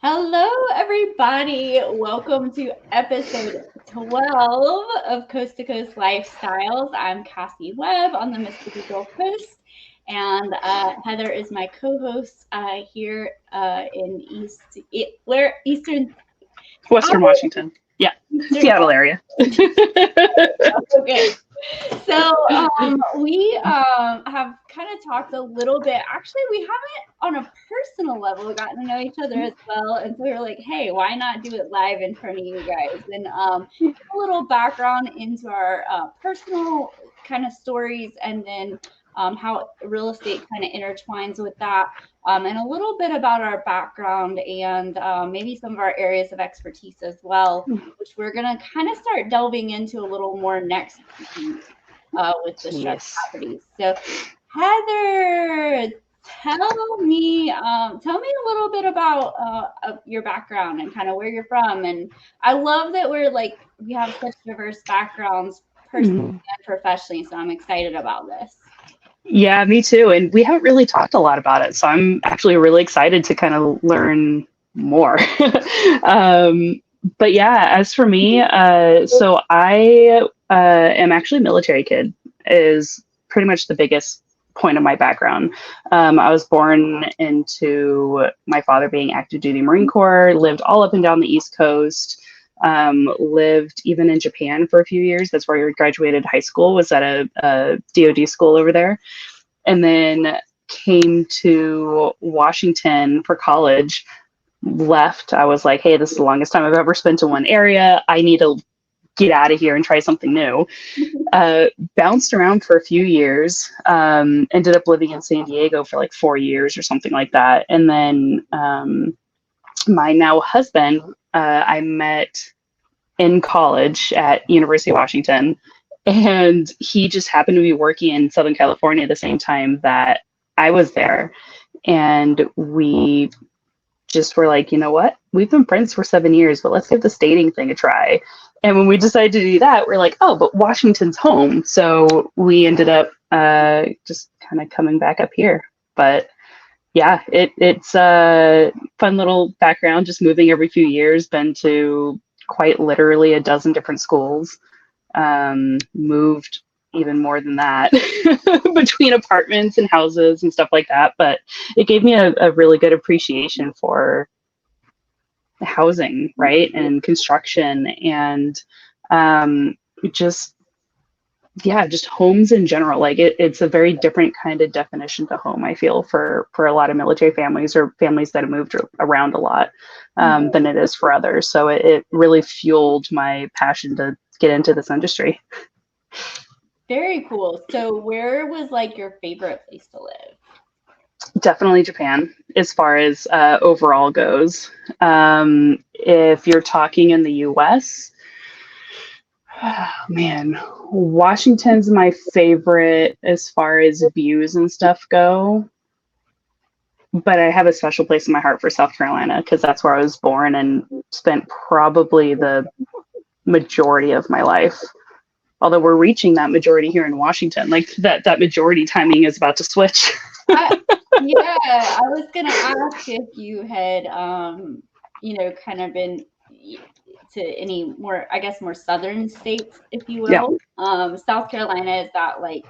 Hello, everybody. Welcome to episode 12 of Coast to Coast Lifestyles. I'm Cassie Webb on the Mississippi Gulf Coast, and Heather is my co-host here in Western Washington. Yeah, Seattle area. Okay. So we have kind of talked a little bit. Actually, we haven't on a personal level gotten to know each other as well. And so we were like, hey, why not do it live in front of you guys? And a little background into our personal kind of stories, and then how real estate kind of intertwines with that. And a little bit about our background and maybe some of our areas of expertise as well, which we're going to kind of start delving into a little more next week with the stress properties. So, Heather, tell me a little bit about your background and kind of where you're from. And I love that we have such diverse backgrounds personally and professionally. So I'm excited about this. Yeah, me too. And we haven't really talked a lot about it. So I'm actually really excited to kind of learn more. But yeah, as for me, so I am actually a military kid is pretty much the biggest point of my background. I was born into my father being active duty Marine Corps, lived all up and down the East Coast. Lived even in Japan for a few years. That's where I graduated high school, was at a DoD school over there. And then came to Washington for college, left. I was like, hey, this is the longest time I've ever spent in one area. I need to get out of here and try something new. Bounced around for a few years, ended up living in San Diego for like 4 years or something like that. And then my now husband, I met in college at University of Washington, and he just happened to be working in Southern California at the same time that I was there. And we just were like, you know what? We've been friends for 7 years, but let's give this dating thing a try. And when we decided to do that, we're like, oh, but Washington's home. So we ended up just kind of coming back up here. But yeah, it's a fun little background, just moving every few years, been to quite literally a dozen different schools, moved even more than that between apartments and houses and stuff like that. But it gave me a really good appreciation for housing, right? And construction and just homes in general. Like it's a very different kind of definition to home, I feel, for a lot of military families or families that have moved around a lot than it is for others. So it really fueled my passion to get into this industry. Very cool. So where was like your favorite place to live? Definitely Japan, as far as overall goes. If you're talking in the US, oh, man, Washington's my favorite as far as views and stuff go. But I have a special place in my heart for South Carolina because that's where I was born and spent probably the majority of my life. Although we're reaching that majority here in Washington, like that majority timing is about to switch. I was going to ask if you had, kind of been to any more, I guess, more southern states, if you will. Yeah. South Carolina, is that like,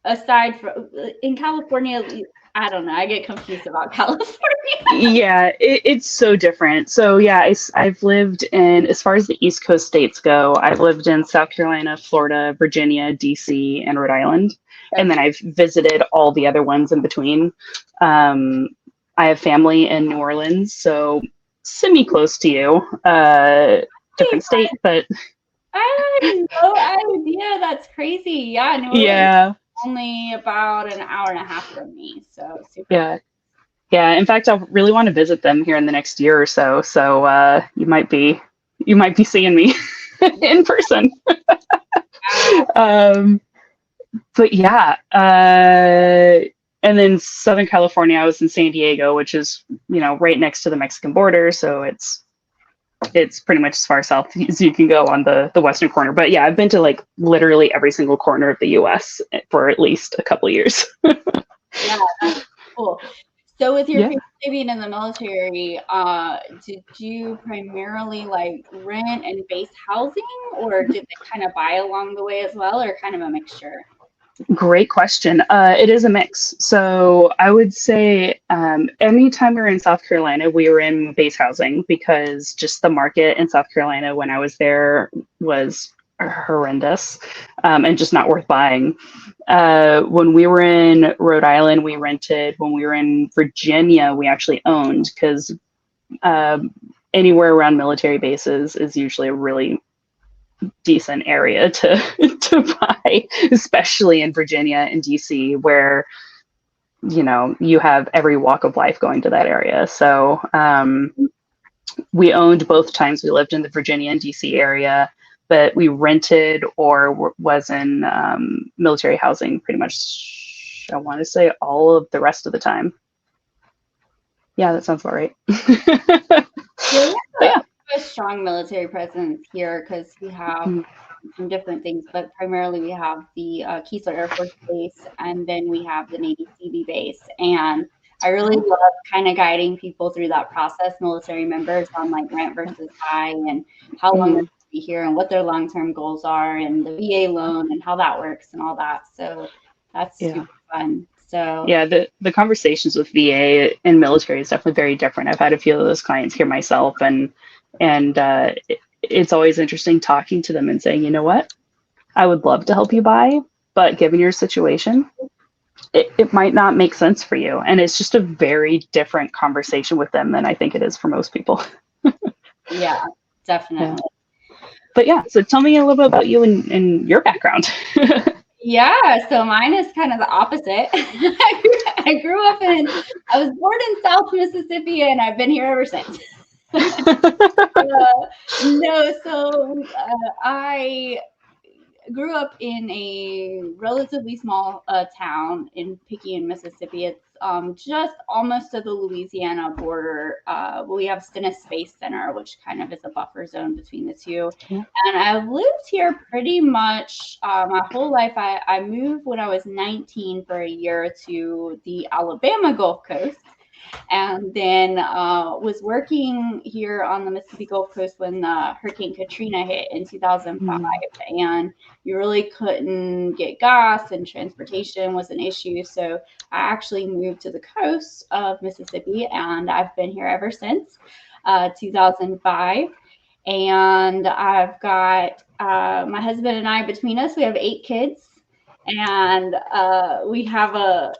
aside from in California, I don't know, I get confused about California. Yeah, it's so different. So yeah, I've lived in, as far as the East Coast states go, I've lived in South Carolina, Florida, Virginia, DC, and Rhode Island. Okay. And then I've visited all the other ones in between. I have family in New Orleans, so semi-close to you, different state, but... I had no idea. That's crazy. Yeah, New Orleans. Yeah. Only about an hour and a half from me, so super. Yeah. In fact, I really want to visit them here in the next year or so. So you might be seeing me in person. But yeah, and then Southern California, I was in San Diego, which is right next to the Mexican border, so it's pretty much as far south as you can go on the western corner. But yeah, I've been to like literally every single corner of the US for at least a couple of years. Yeah, that's cool. So with your family being in the military, did you primarily like rent and base housing, or did they kind of buy along the way as well, or kind of a mixture? Great question. It is a mix. So I would say anytime we were in South Carolina, we were in base housing because just the market in South Carolina when I was there was horrendous and just not worth buying. When we were in Rhode Island, we rented. When we were in Virginia, we actually owned because anywhere around military bases is usually a really decent area to to buy, especially in Virginia and DC, where you have every walk of life going to that area. So we owned both times. We lived in the Virginia and DC area, but we rented or was in military housing pretty much. I want to say all of the rest of the time. Yeah, that sounds about right. Yeah, a strong military presence here because we have some different things, but primarily we have the Keesler Air Force Base, and then we have the Navy Seabee base. And I really love kind of guiding people through that process, military members, on like rent versus buy and how long they're going to be here and what their long-term goals are and the VA loan and how that works and all that. So that's super fun. So yeah, the conversations with VA and military is definitely very different. I've had a few of those clients here myself, and it's always interesting talking to them and saying, you know what, I would love to help you buy, but given your situation, it might not make sense for you. And it's just a very different conversation with them than I think it is for most people. Yeah, definitely. Yeah. But yeah, so tell me a little bit about you and your background. Yeah, so mine is kind of the opposite. I was born in South Mississippi, and I've been here ever since. I grew up in a relatively small town in Picayune, Mississippi. It's just almost to the Louisiana border. We have Stennis Space Center, which kind of is a buffer zone between the two. Yeah. And I've lived here pretty much my whole life. I moved when I was 19 for a year to the Alabama Gulf Coast. And then was working here on the Mississippi Gulf Coast when Hurricane Katrina hit in 2005. And you really couldn't get gas, and transportation was an issue. So I actually moved to the coast of Mississippi, and I've been here ever since 2005. And I've got my husband and I, between us, we have 8 kids, and we have a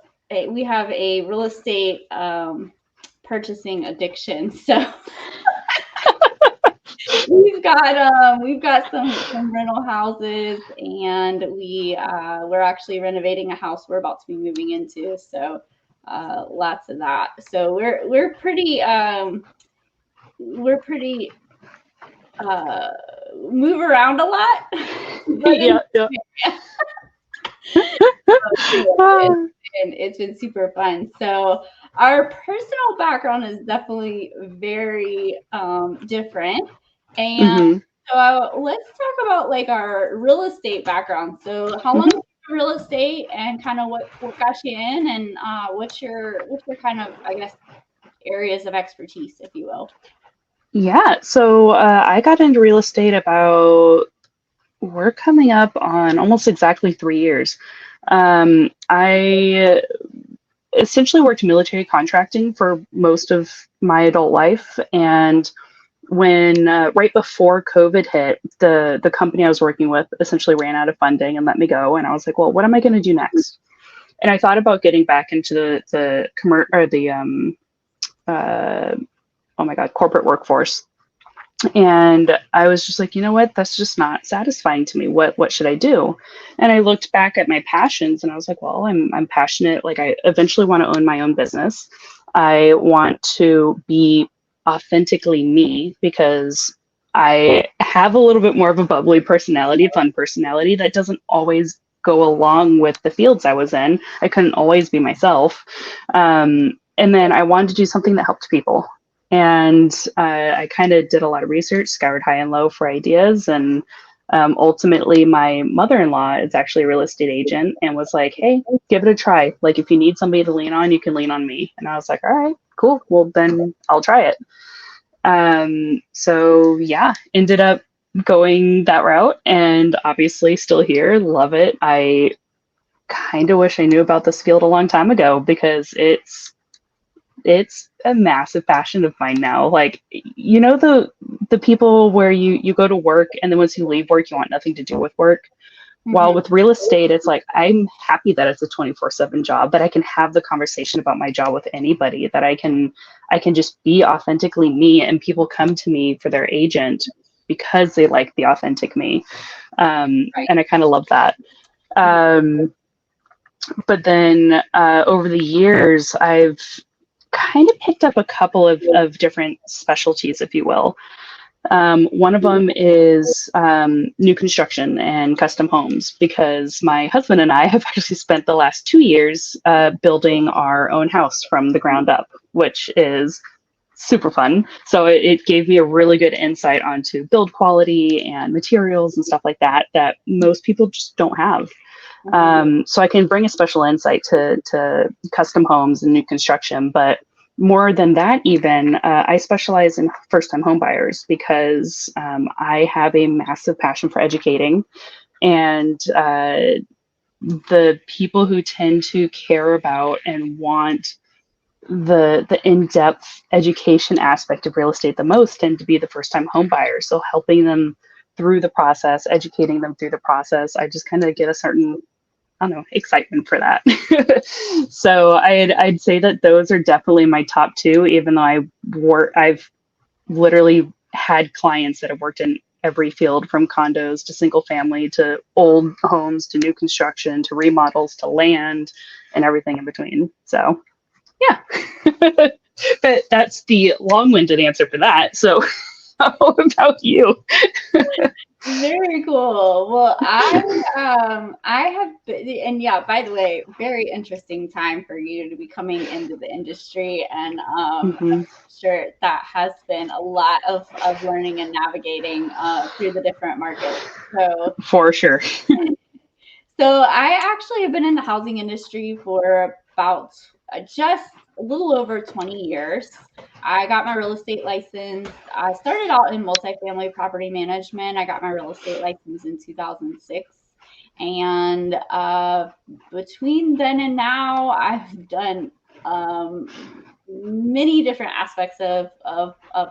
real estate purchasing addiction. So we've got some rental houses, and we're actually renovating a house we're about to be moving into. So lots of that. So we're pretty move around a lot. Yeah. And it's been super fun. So our personal background is definitely very different. And so let's talk about like our real estate background. So how long have you been in real estate, and kind of what got you in, and what's your kind of, I guess, areas of expertise, if you will? Yeah, so I got into real estate we're coming up on almost exactly 3 years. I essentially worked military contracting for most of my adult life. And when right before COVID hit, the company I was working with essentially ran out of funding and let me go. And I was like, well, what am I going to do next? And I thought about getting back into the corporate workforce. And I was just like, you know what, that's just not satisfying to me. What should I do? And I looked back at my passions, and I was like, well, I'm passionate. Like, I eventually want to own my own business. I want to be authentically me, because I have a little bit more of a bubbly personality, fun personality that doesn't always go along with the fields I was in. I couldn't always be myself. And then I wanted to do something that helped people. And I kind of did a lot of research, scoured high and low for ideas, and Ultimately, my mother-in-law is actually a real estate agent and was like, hey, give it a try. Like, if you need somebody to lean on, you can lean on me. And I was like, all right, cool. Well, then I'll try it. So yeah, ended up going that route and obviously still here. Love it. I kind of wish I knew about this field a long time ago because it's a massive passion of mine now. Like, you know, the people where you go to work and then once you leave work, you want nothing to do with work. While with real estate, it's like I'm happy that it's a 24/7 job, that I can have the conversation about my job with anybody, that I can just be authentically me, and people come to me for their agent because they like the authentic me. And I kind of love that. But then over the years, I've kind of picked up a couple of different specialties, if you will. One of them is new construction and custom homes, because my husband and I have actually spent the last 2 years building our own house from the ground up, which is super fun. So it gave me a really good insight onto build quality and materials and stuff like that that most people just don't have. So I can bring a special insight to custom homes and new construction, but more than that, even, I specialize in first-time homebuyers because I have a massive passion for educating, and the people who tend to care about and want the in-depth education aspect of real estate the most tend to be the first-time homebuyers. So helping them through the process, educating them through the process, I just kind of get a certain, I don't know, excitement for that. So I'd say that those are definitely my top two, even though I've literally had clients that have worked in every field, from condos to single family to old homes to new construction to remodels to land and everything in between. So yeah. But that's the long-winded answer for that. So how about you? Very cool. Well, I have been, and yeah, by the way, very interesting time for you to be coming into the industry, and I'm sure that has been a lot of learning and navigating through the different markets. So for sure. So I actually have been in the housing industry for about just a little over 20 years. I got my real estate license. I started out in multifamily property management. I got my real estate license in 2006. And between then and now, I've done many different aspects of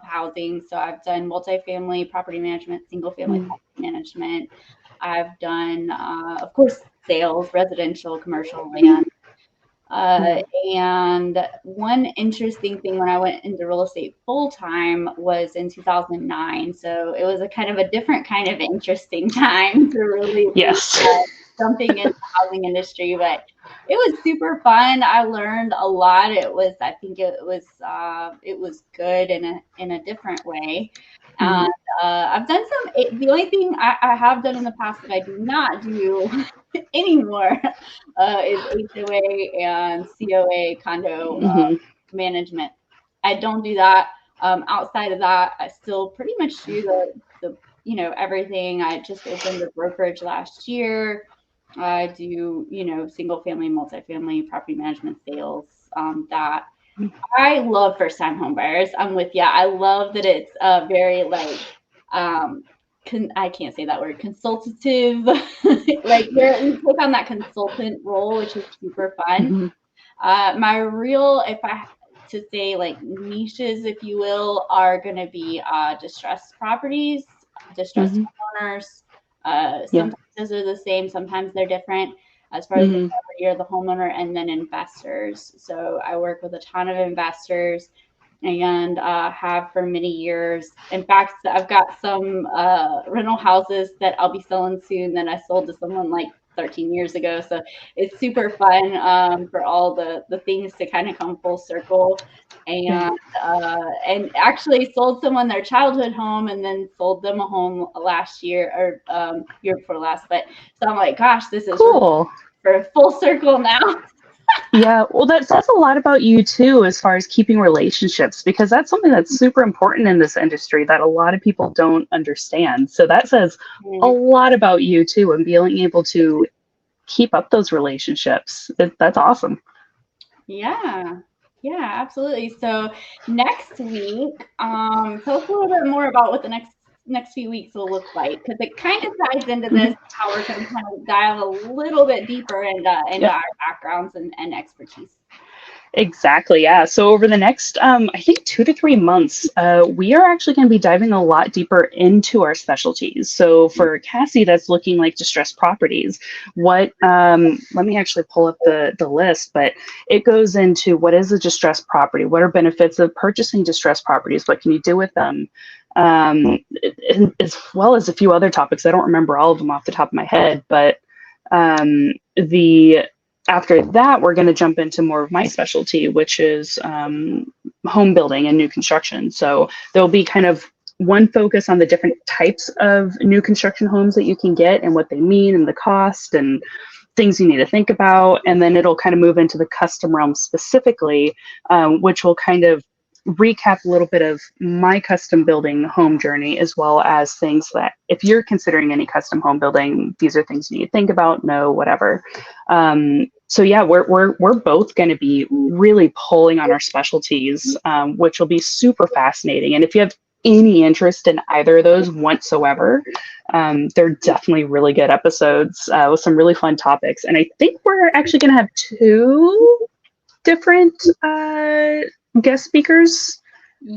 housing. So I've done multifamily property management, single family property management. I've done, of course, sales, residential, commercial, land. And one interesting thing when I went into real estate full time was in 2009. So it was a kind of a different kind of interesting time to really jumping into the housing industry, but it was super fun. I learned a lot. I think it was good in a different way. And I've done the only thing I have done in the past that I do not do anymore is HOA and COA condo management. I don't do that. Outside of that, I still pretty much do the everything. I just opened a brokerage last year. I do, single family, multifamily property management sales. That I love first time home buyers. I'm with you. I love that it's very like I can't say that word, consultative. Like we take on that consultant role, which is super fun. My real, if I to say like niches, if you will, are going to be distressed properties, distressed homeowners. Sometimes those are the same, sometimes they're different as far as the property or the homeowner, and then investors. So I work with a ton of investors and have for many years. In fact, I've got some rental houses that I'll be selling soon that I sold to someone like 13 years ago. So it's super fun for all the things to kind of come full circle. And actually sold someone their childhood home and then sold them a home last year or year before last. But so I'm like, gosh, this is cool. For a full circle now. Yeah, well, that says a lot about you too, as far as keeping relationships, because that's something that's super important in this industry that a lot of people don't understand. So that says a Mhm. lot about you too, and being able to keep up those relationships. That's awesome. Yeah. Yeah, absolutely. So next week, tell us a little bit more about what the next few weeks will look like, because it kind of ties into Mhm. this, how we're going to kind of dive a little bit deeper into Yep. our backgrounds and expertise. Exactly. Yeah. So over the next, I think 2 to 3 months, we are actually going to be diving a lot deeper into our specialties. So for Cassie, that's looking like distressed properties. What? Let me actually pull up the list, but it goes into what is a distressed property, what are benefits of purchasing distressed properties, what can you do with them, as well as a few other topics. I don't remember all of them off the top of my head, but the after that, we're going to jump into more of my specialty, which is home building and new construction. So there'll be kind of one focus on the different types of new construction homes that you can get and what they mean and the cost and things you need to think about. And then it'll kind of move into the custom realm specifically, which will kind of recap a little bit of my custom building home journey, as well as things that if you're considering any custom home building, these are things you need to think about, know, whatever. So yeah, we're both going to be really pulling on our specialties, which will be super fascinating. And if you have any interest in either of those whatsoever, they're definitely really good episodes with some really fun topics. And I think we're actually going to have two different guest speakers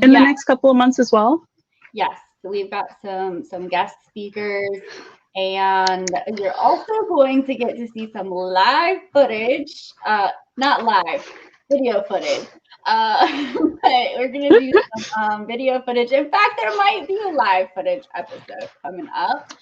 in the Yeah. next couple of months as well. Yes, so we've got some guest speakers, and you're also going to get to see some live footage. Not live, video footage. But we're gonna do some video footage. In fact, there might be a live footage episode coming up.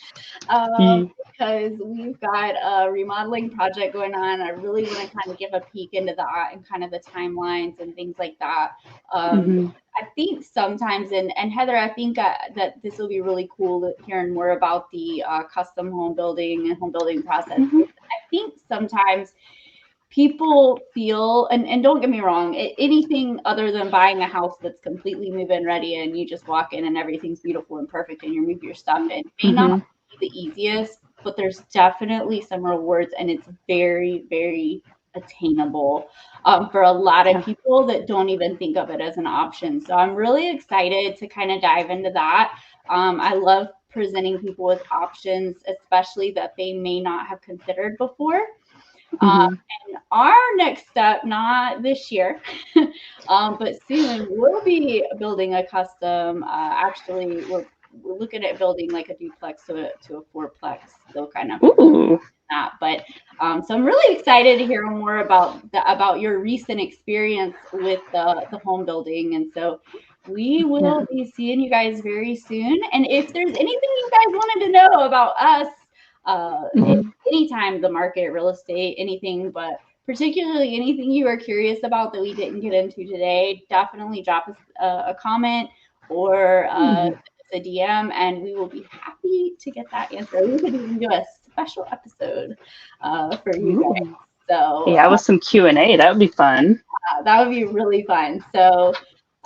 Because we've got a remodeling project going on. I really want to kind of give a peek into that and kind of the timelines and things like that. Mm-hmm. I think sometimes, and Heather, I think that this will be really cool hearing more about the custom home building and home building process. Mm-hmm. I think sometimes people feel, and don't get me wrong, anything other than buying a house that's completely move-in ready and you just walk in and everything's beautiful and perfect and you move your stuff in may not Mm-hmm. be the easiest, but there's definitely some rewards and it's very, very attainable for a lot of Yeah. people that don't even think of it as an option. So I'm really excited to kind of dive into that. I love presenting people with options, especially that they may not have considered before. Um, Mm-hmm. and our next step, not this year, but soon, we'll be building a custom. Actually, we're looking at building like a duplex to a fourplex. Still kind of Ooh. that, but so I'm really excited to hear more about your recent experience with the home building, and so we Yeah. will be seeing you guys very soon. And if there's anything you guys wanted to know about us, uh, Mm-hmm. anytime, the market, real estate, anything, but particularly anything you are curious about that we didn't get into today, definitely drop us a comment or a DM, and we will be happy to get that answer. We could even do a special episode for you guys. Ooh. So Yeah, with some Q&A, that would be fun. that would be really fun. So,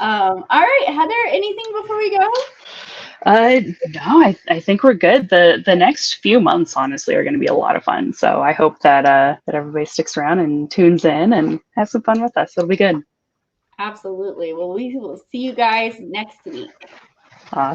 all right, Heather, anything before we go? No, I think we're good. The next few months, honestly, are going to be a lot of fun. So I hope that everybody sticks around and tunes in and has some fun with us. It'll be good. Absolutely. Well, we will see you guys next week. Awesome.